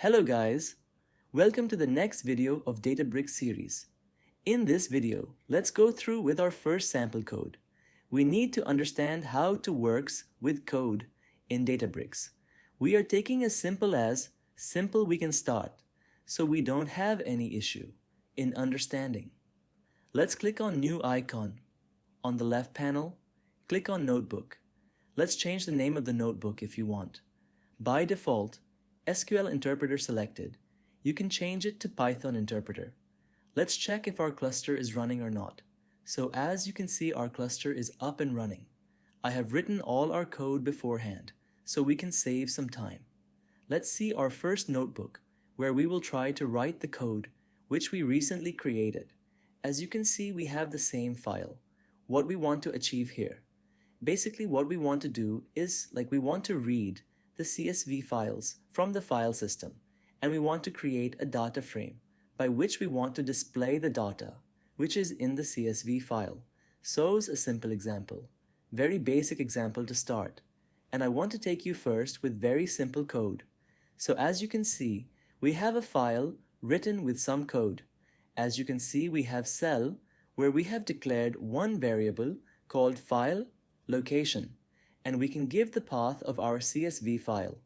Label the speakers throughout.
Speaker 1: Hello guys, welcome to the next video of Databricks series. In this video, let's go through with our first sample code. We need to understand how it works with code in Databricks. We are taking as simple we can start, so we don't have any issue in understanding. Let's click on New Icon. On the left panel, click on Notebook. Let's change the name of the notebook if you want. By default, SQL Interpreter selected. You can change it to Python Interpreter. Let's check if our cluster is running or not. So as you can see, our cluster is up and running. I have written all our code beforehand, so we can save some time. Let's see our first notebook, where we will try to write the code which we recently created. As you can see, we have the same file. What we want to achieve here. Basically, what we want to do is we want to read the CSV files from the file system, and we want to create a data frame by which we want to display the data which is in the CSV file. So's a simple example, very basic example to start, and I want to take you first with very simple code. So as you can see, we have a file written with some code. As you can see, we have cell where we have declared one variable called file location, and we can give the path of our CSV file.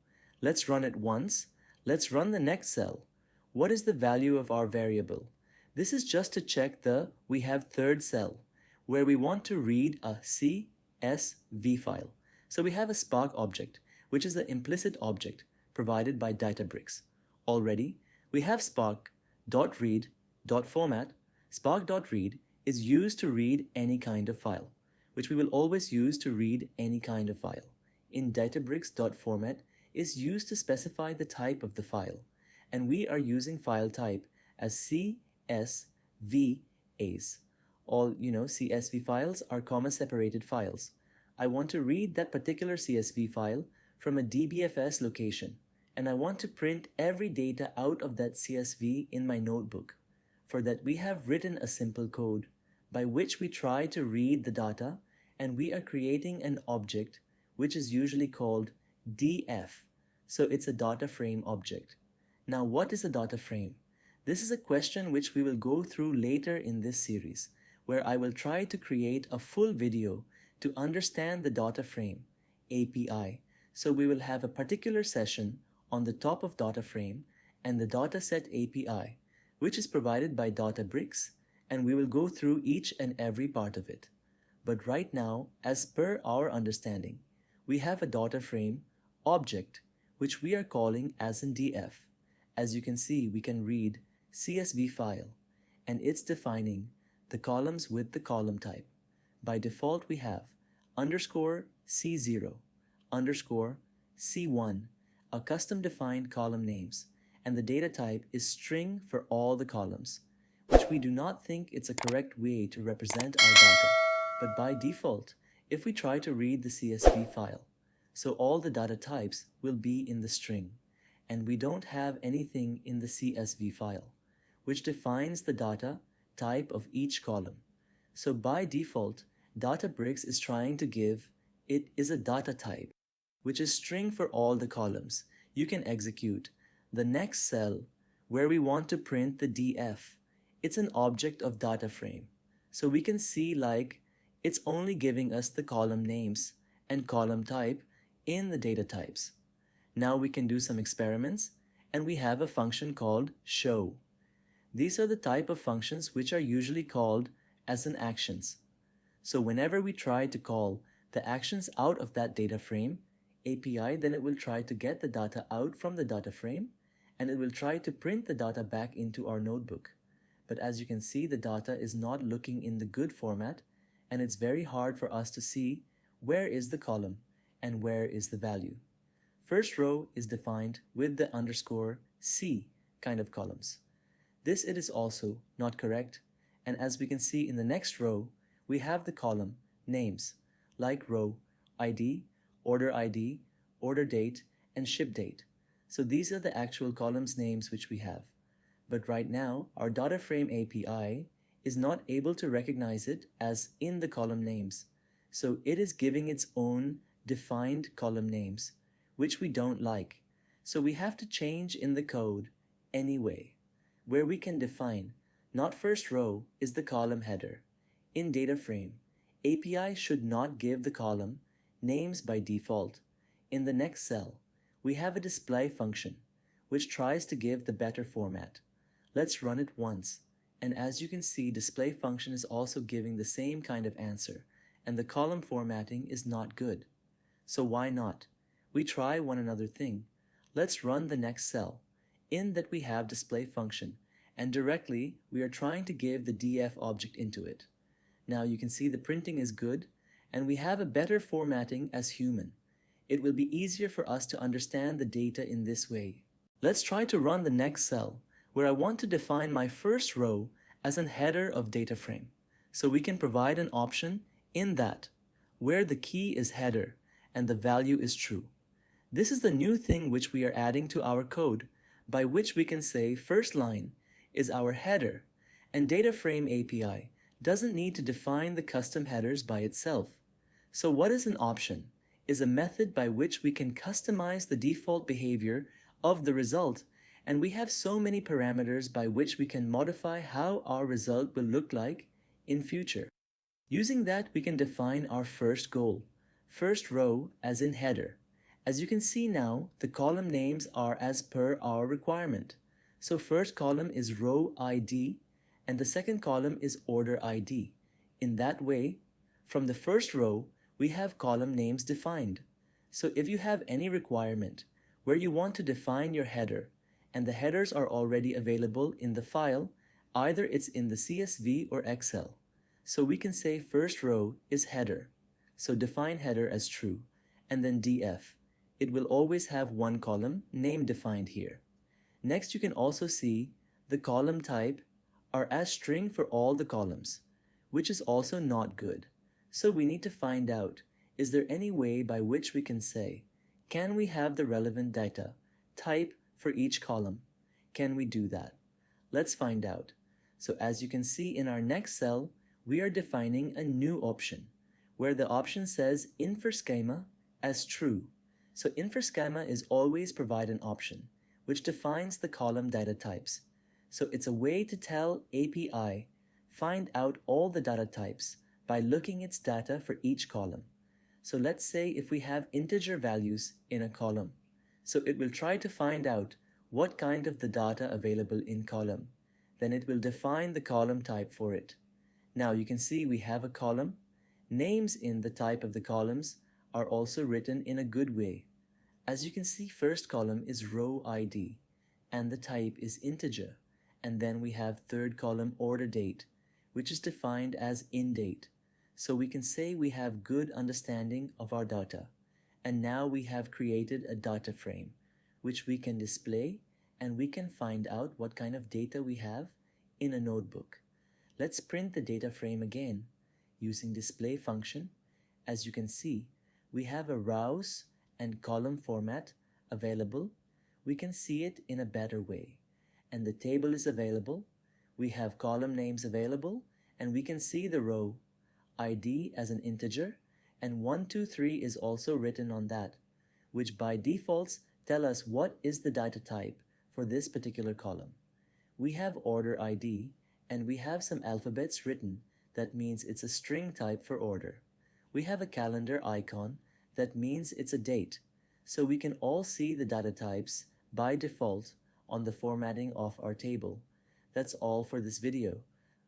Speaker 1: Let's run it once. Let's run the next cell. What is the value of our variable? This is just to check we have third cell, where we want to read a CSV file. So we have a Spark object, which is the implicit object provided by Databricks. Already, we have spark.read.format. Spark.read is used to read any kind of file, which we will always use to read any kind of file. In Databricks.format is used to specify the type of the file, and we are using file type as CSVAs. All CSV files are comma separated files. I want to read that particular CSV file from a DBFS location, and I want to print every data out of that CSV in my notebook. For that, we have written a simple code by which we try to read the data, and we are creating an object which is usually called DF. So it's a data frame object. Now, what is a data frame? This is a question which we will go through later in this series, where I will try to create a full video to understand the data frame API. So we will have a particular session on the top of data frame and the dataset API, which is provided by Databricks, and we will go through each and every part of it. But right now, as per our understanding, we have a data frame object which we are calling as in DF. As you can see, we can read CSV file, and it's defining the columns with the column type. By default, we have _C0, _C1, a custom defined column names, and the data type is string for all the columns, which we do not think it's a correct way to represent our data. But by default, if we try to read the CSV file, so all the data types will be in the string, and we don't have anything in the CSV file, which defines the data type of each column. So by default, Databricks is trying to give it is a data type, which is string for all the columns. You can execute the next cell where we want to print the DF. It's an object of data frame. So we can see it's only giving us the column names and column type in the data types. Now we can do some experiments, and we have a function called show. These are the type of functions which are usually called as an actions. So whenever we try to call the actions out of that data frame API, then it will try to get the data out from the data frame, and it will try to print the data back into our notebook. But as you can see, the data is not looking in the good format, and it's very hard for us to see where is the column and where is the value. First row is defined with the _C kind of columns. This it is also not correct, and as we can see in the next row, we have the column names like row ID, order date, and ship date. So these are the actual columns names which we have. But right now, our data frame API is not able to recognize it as in the column names. So it is giving its own defined column names, which we don't like. So we have to change in the code anyway, where we can define not first row is the column header. In data frame, API should not give the column names by default. In the next cell, we have a display function, which tries to give the better format. Let's run it once, and as you can see, display function is also giving the same kind of answer, and the column formatting is not good. So why not? We try one another thing. Let's run the next cell. In that we have display function, and directly we are trying to give the df object into it. Now you can see the printing is good, and we have a better formatting as human. It will be easier for us to understand the data in this way. Let's try to run the next cell, where I want to define my first row as an header of data frame. So we can provide an option in that, where the key is header and the value is true. This is the new thing which we are adding to our code, by which we can say first line is our header, and data frame API doesn't need to define the custom headers by itself. So what is an option? Is a method by which we can customize the default behavior of the result, and we have so many parameters by which we can modify how our result will look like in future. Using that, we can define our first goal, first row as in header. As you can see now, the column names are as per our requirement. So first column is row ID, and the second column is order ID. In that way, from the first row, we have column names defined. So if you have any requirement where you want to define your header, and the headers are already available in the file, either it's in the CSV or Excel. So we can say first row is header. So define header as true, and then df. It will always have one column name defined here. Next, you can also see the column type are as string for all the columns, which is also not good. So we need to find out, is there any way by which we can say, can we have the relevant data type for each column? Can we do that? Let's find out. So as you can see in our next cell, we are defining a new option, where the option says infer schema as true. So infer schema is always provide an option, which defines the column data types. So it's a way to tell API, find out all the data types by looking its data for each column. So let's say if we have integer values in a column, so it will try to find out what kind of the data available in column. Then it will define the column type for it. Now you can see we have a column. Names in the type of the columns are also written in a good way. As you can see, first column is row ID, and the type is integer. And then we have third column order date, which is defined as in date. So we can say we have good understanding of our data. And now we have created a data frame, which we can display, and we can find out what kind of data we have in a notebook. Let's print the data frame again using display function. As you can see, we have a rows and column format available. We can see it in a better way. And the table is available. We have column names available, and we can see the row ID as an integer, and 1, 2, 3 is also written on that, which by defaults tell us what is the data type for this particular column. We have order ID, and we have some alphabets written. That means it's a string type for order. We have a calendar icon. That means it's a date. So we can all see the data types by default on the formatting of our table. That's all for this video.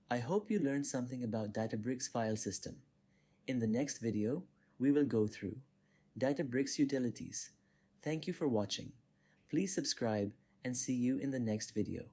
Speaker 1: I hope you learned something about Databricks file system. In the next video, we will go through Databricks utilities. Thank you for watching. Please subscribe and see you in the next video.